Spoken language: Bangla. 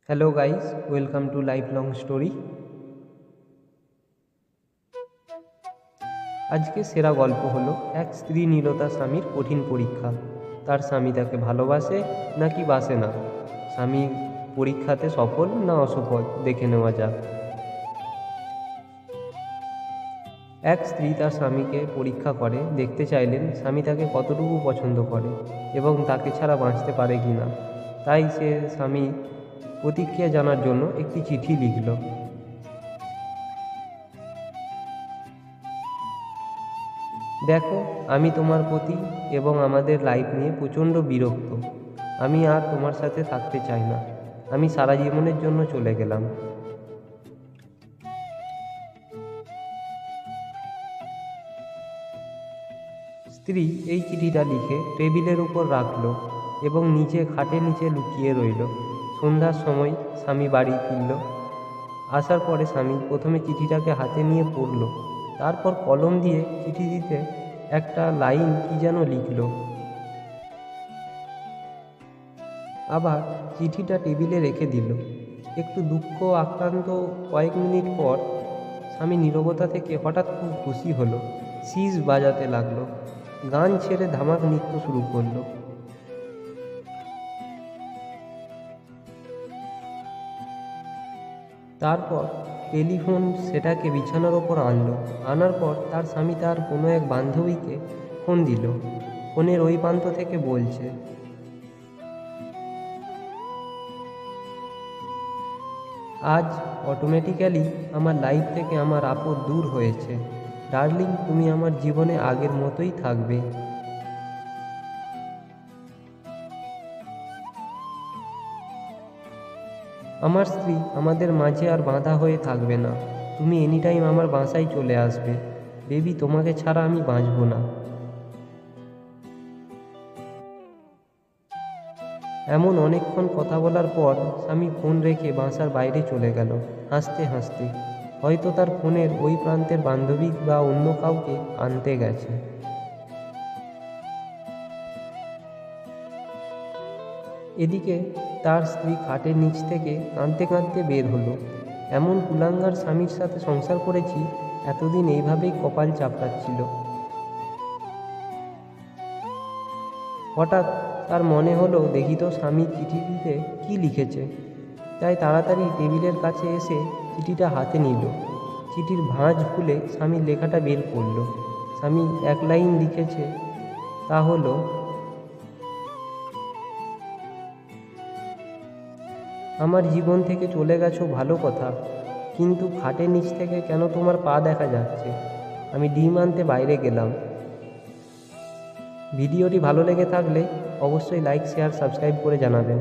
Hello guys, welcome to life long story. আজকে সেরা গল্প হলো এক স্ত্রী নিল তার স্বামীর কঠিন পরীক্ষা। তার স্বামী তাকে ভালোবাসে নাকি বাসে না, স্বামী পরীক্ষাতে সফল না অসফল, দেখে নেওয়া যাক। এক স্ত্রী তার স্বামীকে পরীক্ষা করে, দেখতে চাইলেন স্বামী তাকে কতটুকু পছন্দ করে এবং তাকে ছাড়া বাঁচতে পারে কি না। তাই সে স্বামী প্রতিক্রিয়া জানার জন্য একটি চিঠি লিখল। দেখো, আমি তোমার প্রতি এবং আমাদের লাইফ নিয়ে প্রচণ্ড বিরক্ত। আমি আর তোমার সাথে থাকতে চাই না। আমি সারা জীবনের জন্য চলে গেলাম। স্ত্রী এই চিঠিটা লিখে টেবিলের উপর রাখলো এবং নিচে খাটের নিচে লুকিয়ে রইল। সন্ধ্যার সময় স্বামী বাড়ি ফিরল। আসার পরে স্বামী প্রথমে চিঠিটাকে হাতে নিয়ে পড়ল, তারপর কলম দিয়ে চিঠিটিতে একটা লাইন কি যেন লিখল। আবার চিঠিটা টেবিলে রেখে দিল। একটু দুঃখ আক্রান্ত কয়েক মিনিট পর স্বামী নীরবতা থেকে হঠাৎ খুব খুশি হলো। সিজ বাজাতে লাগলো, গান ছেড়ে ধামাক নৃত্য শুরু করলো। তারপর টেলিফোন সেটাকে বিছানার ওপর আনলো। আনার পর তার স্বামী তার কোনো এক বান্ধবীকে ফোন দিল। ফোনের ওই প্রান্ত থেকে বলছে, আজ অটোমেটিক্যালি আমার লাইফ থেকে আমার আপদ দূর হয়েছে। ডার্লিং, তুমি আমার জীবনে আগের মতোই থাকবে। আমার স্ত্রী আমাদের মাঝে আর বাঁধা হয়ে থাকবে না। তুমি এনিটাইম আমার বাসায় চলে আসবে। বেবি, তোমাকে ছাড়া আমি বাঁচব না। এমন অনেকক্ষণ কথা বলার পর স্বামী ফোন রেখে বাসার বাইরে চলে গেল, হাসতে হাসতে। হয়তো তার ফোনের ওই প্রান্তের বান্ধবী বা অন্য কাউকে আনতে গেছে। এদিকে তার স্ত্রী খাটের নিচ থেকে কাঁদতে কাঁদতে বের হলো। এমন কুলাঙ্গার স্বামীর সাথে সংসার করেছি, এতদিন এইভাবেই কপাল চাপড়াচ্ছিল। হঠাৎ তার মনে হলো, দেখি তো স্বামী চিঠিটিতে কি লিখেছে। তাই তাড়াতাড়ি টেবিলের কাছে এসে চিঠিটা হাতে নিল। চিঠির ভাঁজ খুলে স্বামীর লেখাটা বের করল। স্বামী এক লাইন লিখেছে, তা হলো, আমার জীবন থেকে চলে গেছো ভালো কথা, কিন্তু খাটের নিচ থেকে কেন তোমার পা দেখা যাচ্ছে? আমি ডিম আনতে বাইরে গেলাম। ভিডিওটি ভালো লেগে থাকলে অবশ্যই লাইক, শেয়ার, সাবস্ক্রাইব করে জানাবেন।